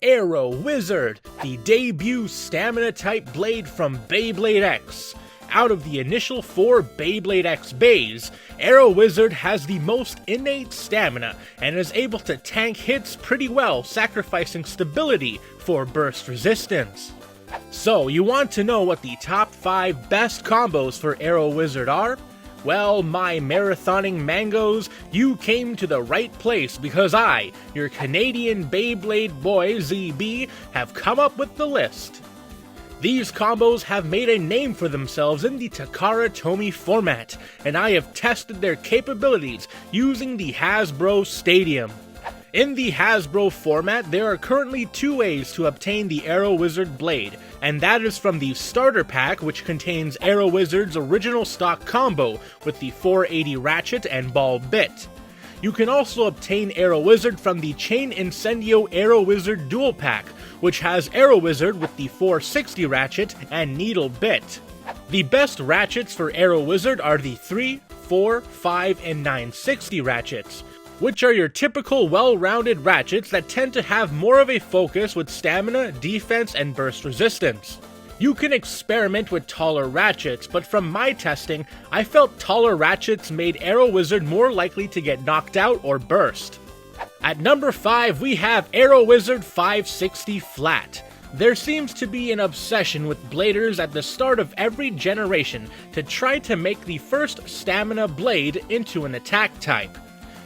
Aero Wizard, the debut stamina-type blade from Beyblade X. Out of the initial 4 Beyblade X bays, Aero Wizard has the most innate stamina and is able to tank hits pretty well, sacrificing stability for burst resistance. So, you want to know what the top 5 best combos for Aero Wizard are? Well, my marathoning mangoes, you came to the right place because I, your Canadian Beyblade boy ZB, have come up with the list. These combos have made a name for themselves in the Takara Tomy format, and I have tested their capabilities using the Hasbro Stadium. In the Hasbro format, there are currently 2 ways to obtain the Aero Wizard blade, and that is from the starter pack, which contains Aero Wizard's original stock combo with the 480 ratchet and ball bit. You can also obtain Aero Wizard from the Chain Incendio Aero Wizard dual pack, which has Aero Wizard with the 460 ratchet and needle bit. The best ratchets for Aero Wizard are the 3, 4, 5, and 960 ratchets, which are your typical well-rounded ratchets that tend to have more of a focus with stamina, defense, and burst resistance. You can experiment with taller ratchets, but from my testing, I felt taller ratchets made Aero Wizard more likely to get knocked out or burst. At number 5, we have Aero Wizard 560 Flat. There seems to be an obsession with bladers at the start of every generation to try to make the first stamina blade into an attack type.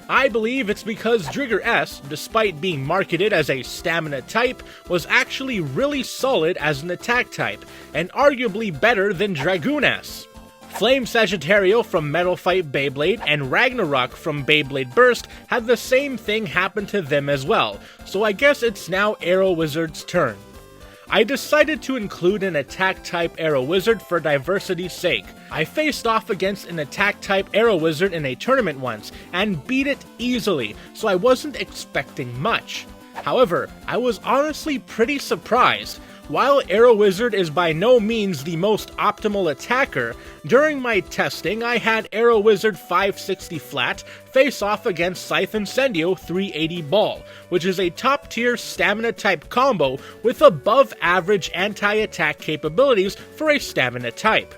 I believe it's because Drigger S, despite being marketed as a stamina type, was actually really solid as an attack type, and arguably better than Dragoon S. Flame Sagittario from Metal Fight Beyblade and Ragnarok from Beyblade Burst had the same thing happen to them as well, so I guess it's now Aero Wizard's turn. I decided to include an attack-type Aero Wizard for diversity's sake. I faced off against an attack-type Aero Wizard in a tournament once, and beat it easily, so I wasn't expecting much. However, I was honestly pretty surprised. While Aero Wizard is by no means the most optimal attacker, during my testing I had Aero Wizard 560 Flat face off against Scythe Incendio 380 Ball, which is a top tier stamina type combo with above average anti-attack capabilities for a stamina type.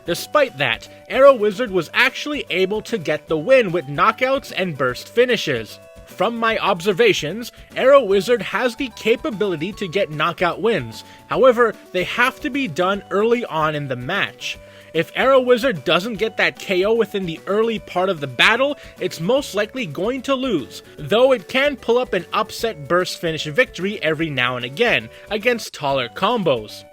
Despite that, Aero Wizard was actually able to get the win with knockouts and burst finishes. From my observations, Aero Wizard has the capability to get knockout wins, however, they have to be done early on in the match. If Aero Wizard doesn't get that KO within the early part of the battle, it's most likely going to lose, though it can pull up an upset burst finish victory every now and again, against taller combos.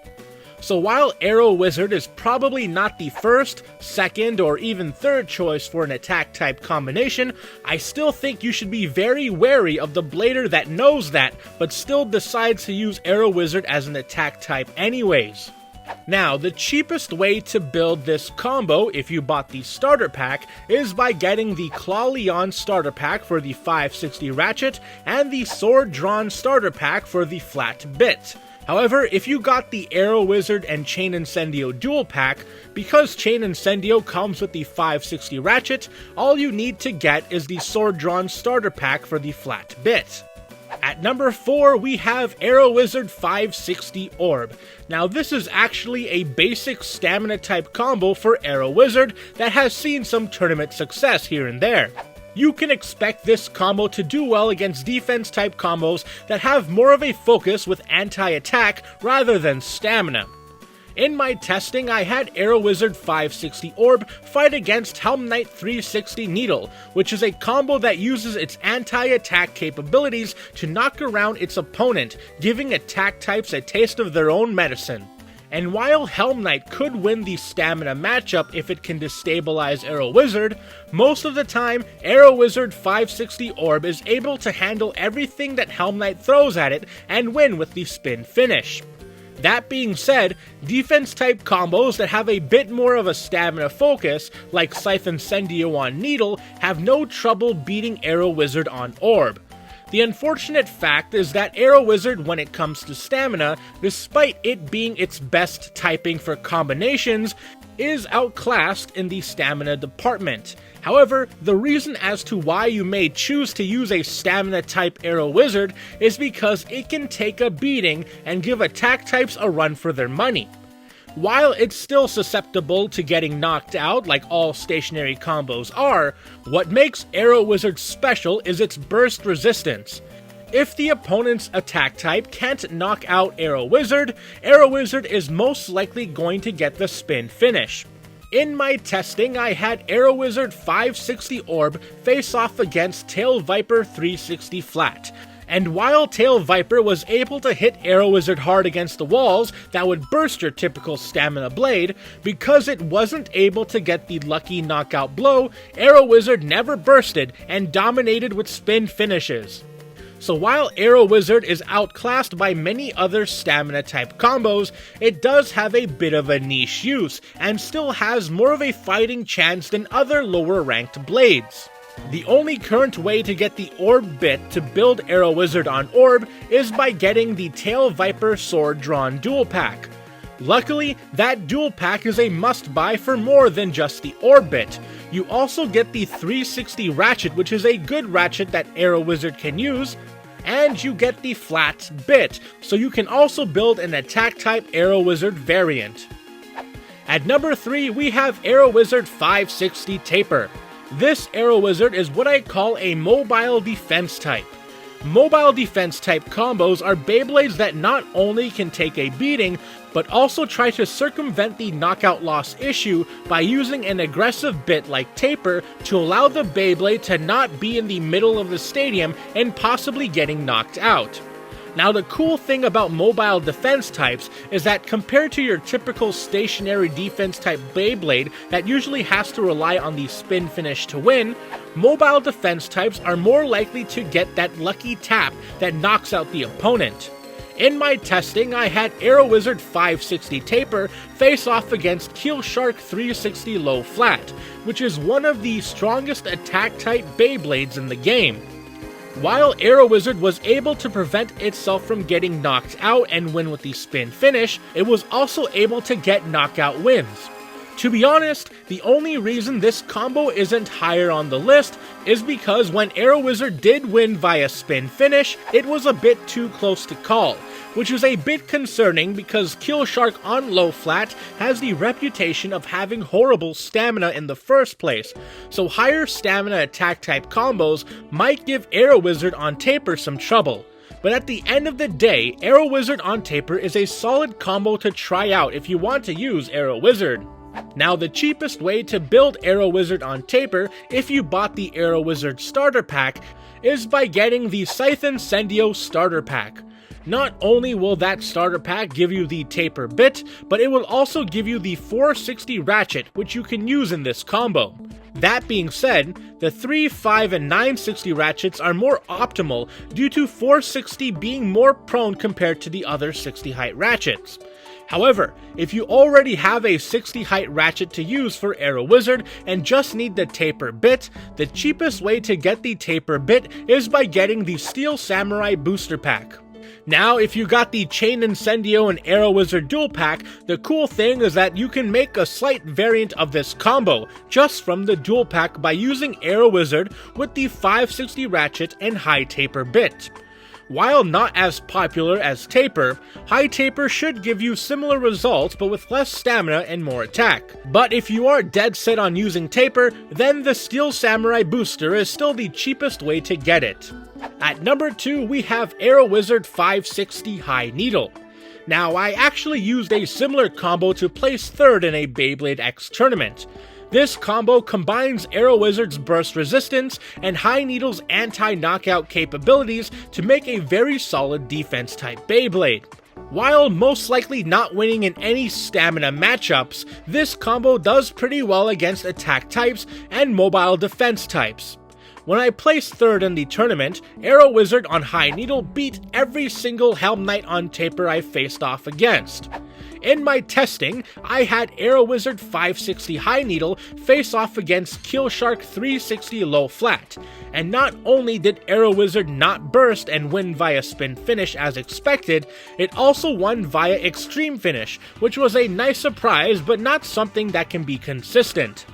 So while Aero Wizard is probably not the first, second, or even third choice for an attack-type combination, I still think you should be very wary of the blader that knows that, but still decides to use Aero Wizard as an attack type anyways. Now, the cheapest way to build this combo, if you bought the starter pack, is by getting the Claw Leon starter pack for the 560 ratchet, and the Sword Drawn starter pack for the flat bit. However, if you got the Aero Wizard and Chain Incendio dual pack, because Chain Incendio comes with the 560 ratchet, all you need to get is the Sword Drawn starter pack for the flat bit. At number 4, we have Aero Wizard 560 Orb. Now this is actually a basic stamina type combo for Aero Wizard that has seen some tournament success here and there. You can expect this combo to do well against defense type combos that have more of a focus with anti-attack rather than stamina. In my testing, I had Aero Wizard 560 Orb fight against Helm 360 Needle, which is a combo that uses its anti-attack capabilities to knock around its opponent, giving attack types a taste of their own medicine. And while Helm Knight could win the stamina matchup if it can destabilize Aero Wizard, most of the time, Aero Wizard 560 Orb is able to handle everything that Helm Knight throws at it and win with the spin finish. That being said, defense-type combos that have a bit more of a stamina focus, like Scythe Incendio on Needle, have no trouble beating Aero Wizard on Orb. The unfortunate fact is that Aero Wizard, when it comes to stamina, despite it being its best typing for combinations, is outclassed in the stamina department. However, the reason as to why you may choose to use a stamina type Arrow Wizard is because it can take a beating and give attack types a run for their money. While it's still susceptible to getting knocked out like all stationary combos are, what makes Arrow Wizard special is its burst resistance. If the opponent's attack type can't knock out Arrow Wizard is most likely going to get the spin finish. In my testing, I had Arrow Wizard 560 Orb face off against Tail Viper 360 flat. And while Tail Viper was able to hit Arrow Wizard hard against the walls that would burst your typical stamina blade, because it wasn't able to get the lucky knockout blow, Arrow Wizard never bursted and dominated with spin finishes. So while Arrow Wizard is outclassed by many other stamina type combos, it does have a bit of a niche use, and still has more of a fighting chance than other lower ranked blades. The only current way to get the Orb bit to build Arrow Wizard on Orb is by getting the Tail Viper Sword Drawn Dual Pack. Luckily, that dual pack is a must-buy for more than just the Orb bit. You also get the 360 Ratchet, which is a good ratchet that Arrow Wizard can use, and you get the flat bit, so you can also build an attack type Arrow Wizard variant. At number 3, we have Arrow Wizard 560 Taper. This Arrow Wizard is what I call a mobile defense type. Mobile defense type combos are Beyblades that not only can take a beating, but also try to circumvent the knockout loss issue by using an aggressive bit like Taper to allow the Beyblade to not be in the middle of the stadium and possibly getting knocked out. Now, the cool thing about mobile defense types is that compared to your typical stationary defense type Beyblade that usually has to rely on the spin finish to win, mobile defense types are more likely to get that lucky tap that knocks out the opponent. In my testing, I had Arrow Wizard 560 Taper face off against Keel Shark 360 Low Flat, which is one of the strongest attack type Beyblades in the game. While Arrow Wizard was able to prevent itself from getting knocked out and win with the spin finish, it was also able to get knockout wins. To be honest, the only reason this combo isn't higher on the list is because when Arrow Wizard did win via spin finish, it was a bit too close to call, which is a bit concerning because Keel Shark on low flat has the reputation of having horrible stamina in the first place, so higher stamina attack type combos might give Arrow Wizard on Taper some trouble. But at the end of the day, Arrow Wizard on Taper is a solid combo to try out if you want to use Arrow Wizard. Now, the cheapest way to build Arrow Wizard on Taper, if you bought the Arrow Wizard starter pack, is by getting the Scythe Incendio starter pack. Not only will that starter pack give you the Taper bit, but it will also give you the 460 Ratchet, which you can use in this combo. That being said, the 3, 5, and 960 Ratchets are more optimal due to 460 being more prone compared to the other 60 height Ratchets. However, if you already have a 60 height ratchet to use for Arrow Wizard and just need the Taper bit, the cheapest way to get the Taper bit is by getting the Steel Samurai booster pack. Now, if you got the Chain Incendio and Arrow Wizard dual pack, the cool thing is that you can make a slight variant of this combo just from the dual pack by using Arrow Wizard with the 560 ratchet and high Taper bit. While not as popular as Taper, high Taper should give you similar results but with less stamina and more attack. But if you are dead set on using Taper, then the Steel Samurai booster is still the cheapest way to get it. At number 2, we have Arrow Wizard 560 High Needle. Now, I actually used a similar combo to place third in a Beyblade X tournament. This combo combines Arrow Wizard's burst resistance and High Needle's anti-knockout capabilities to make a very solid defense-type Beyblade. While most likely not winning in any stamina matchups, this combo does pretty well against attack types and mobile defense types. When I placed third in the tournament, Arrow Wizard on High Needle beat every single Helm Knight on Taper I faced off against. In my testing, I had Arrow Wizard 560 High Needle face off against Keel Shark 360 Low Flat, and not only did Arrow Wizard not burst and win via spin finish as expected, it also won via extreme finish, which was a nice surprise but not something that can be consistent.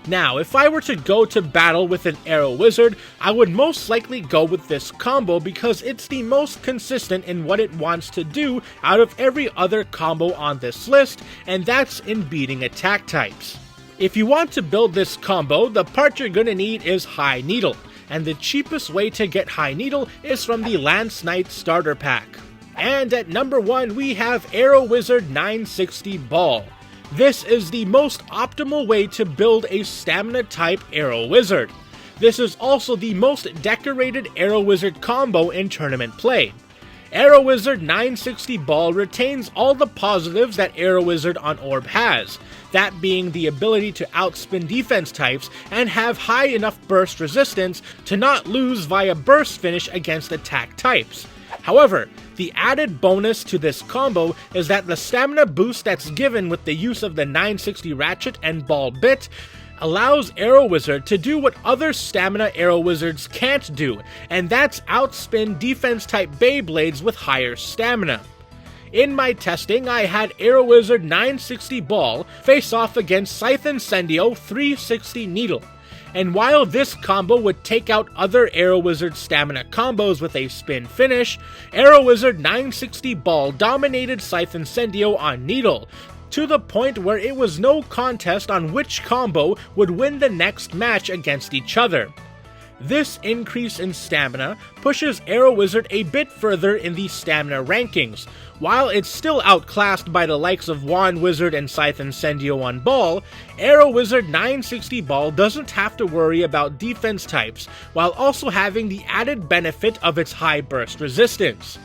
Now, if I were to go to battle with an Arrow Wizard, I would most likely go with this combo because it's the most consistent in what it wants to do out of every other combo on this list, and that's in beating attack types. If you want to build this combo, the part you're gonna need is High Needle, and the cheapest way to get High Needle is from the Lance Knight Starter Pack. And at number 1 we have Arrow Wizard 960 Ball. This is the most optimal way to build a stamina type Arrow Wizard. This is also the most decorated Arrow Wizard combo in tournament play. Arrow Wizard 960 Ball retains all the positives that Arrow Wizard on Orb has, that being the ability to outspin defense types and have high enough burst resistance to not lose via burst finish against attack types. However, the added bonus to this combo is that the stamina boost that's given with the use of the 960 Ratchet and Ball bit allows Arrow Wizard to do what other stamina Arrow Wizards can't do, and that's outspin defense type Beyblades with higher stamina. In my testing, I had Arrow Wizard 960 Ball face off against Scythe Incendio 360 Needle. And while this combo would take out other Arrow Wizard stamina combos with a spin finish, Arrow Wizard 960 Ball dominated Scythe Incendio on Needle, to the point where it was no contest on which combo would win the next match against each other. This increase in stamina pushes Arrow Wizard a bit further in the stamina rankings. While it's still outclassed by the likes of Wand Wizard and Scythe Incendio on Ball, Arrow Wizard 960 Ball doesn't have to worry about defense types, while also having the added benefit of its high burst resistance.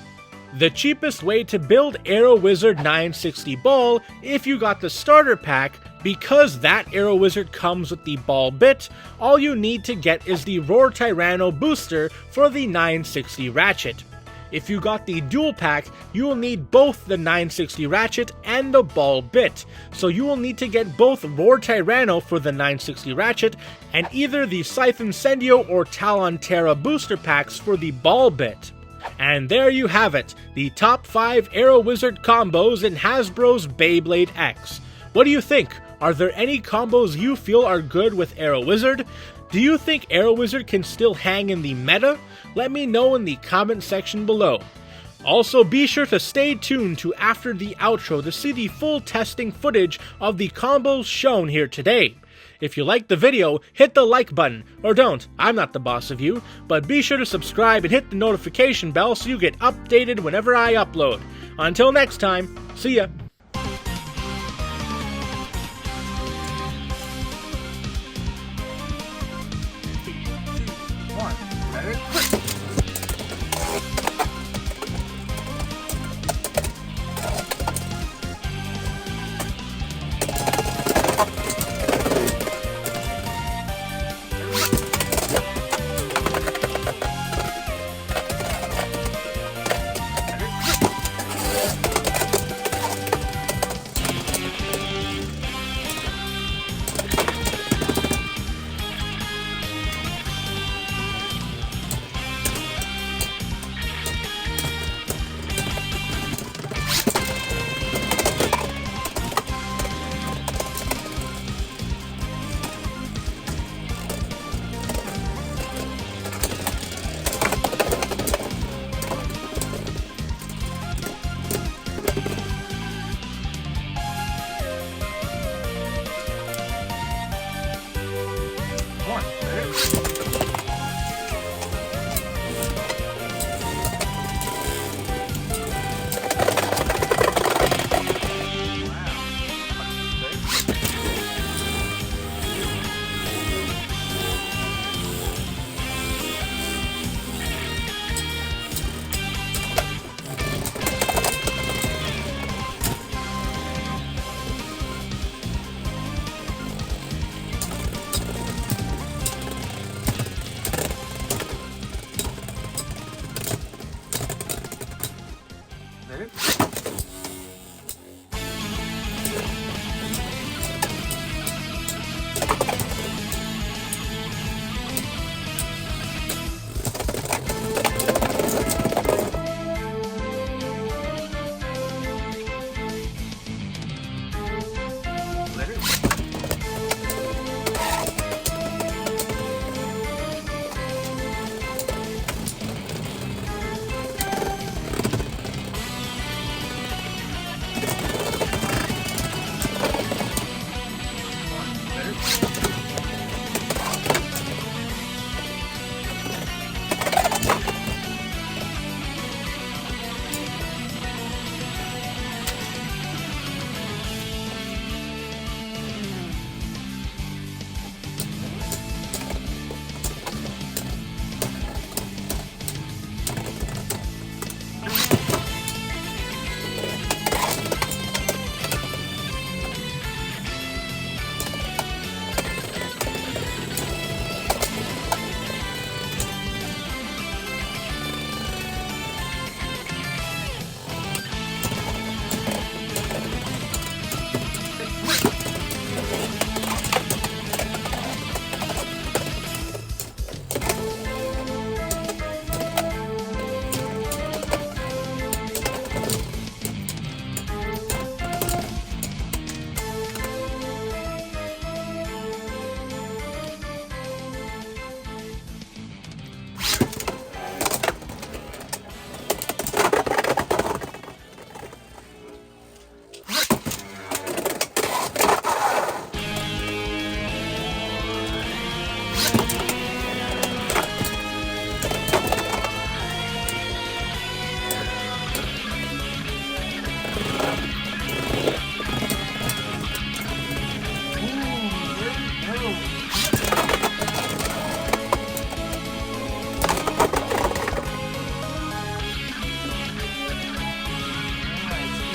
The cheapest way to build Arrow Wizard 960 Ball, if you got the starter pack, because that Arrow Wizard comes with the Ball bit, all you need to get is the Roar Tyranno booster for the 960 Ratchet. If you got the dual pack, you will need both the 960 Ratchet and the Ball bit, so you will need to get both Roar Tyranno for the 960 Ratchet and either the Scythe Incendio or Talon Terra booster packs for the Ball bit. And there you have it, the top 5 Arrow Wizard combos in Hasbro's Beyblade X. What do you think? Are there any combos you feel are good with Arrow Wizard? Do you think Arrow Wizard can still hang in the meta? Let me know in the comment section below. Also, be sure to stay tuned to after the outro to see the full testing footage of the combos shown here today. If you liked the video, hit the like button, or don't, I'm not the boss of you, but be sure to subscribe and hit the notification bell so you get updated whenever I upload. Until next time, see ya!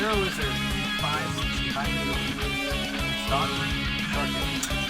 Arrow Wizard, 5, 6 behind you. Stock, target.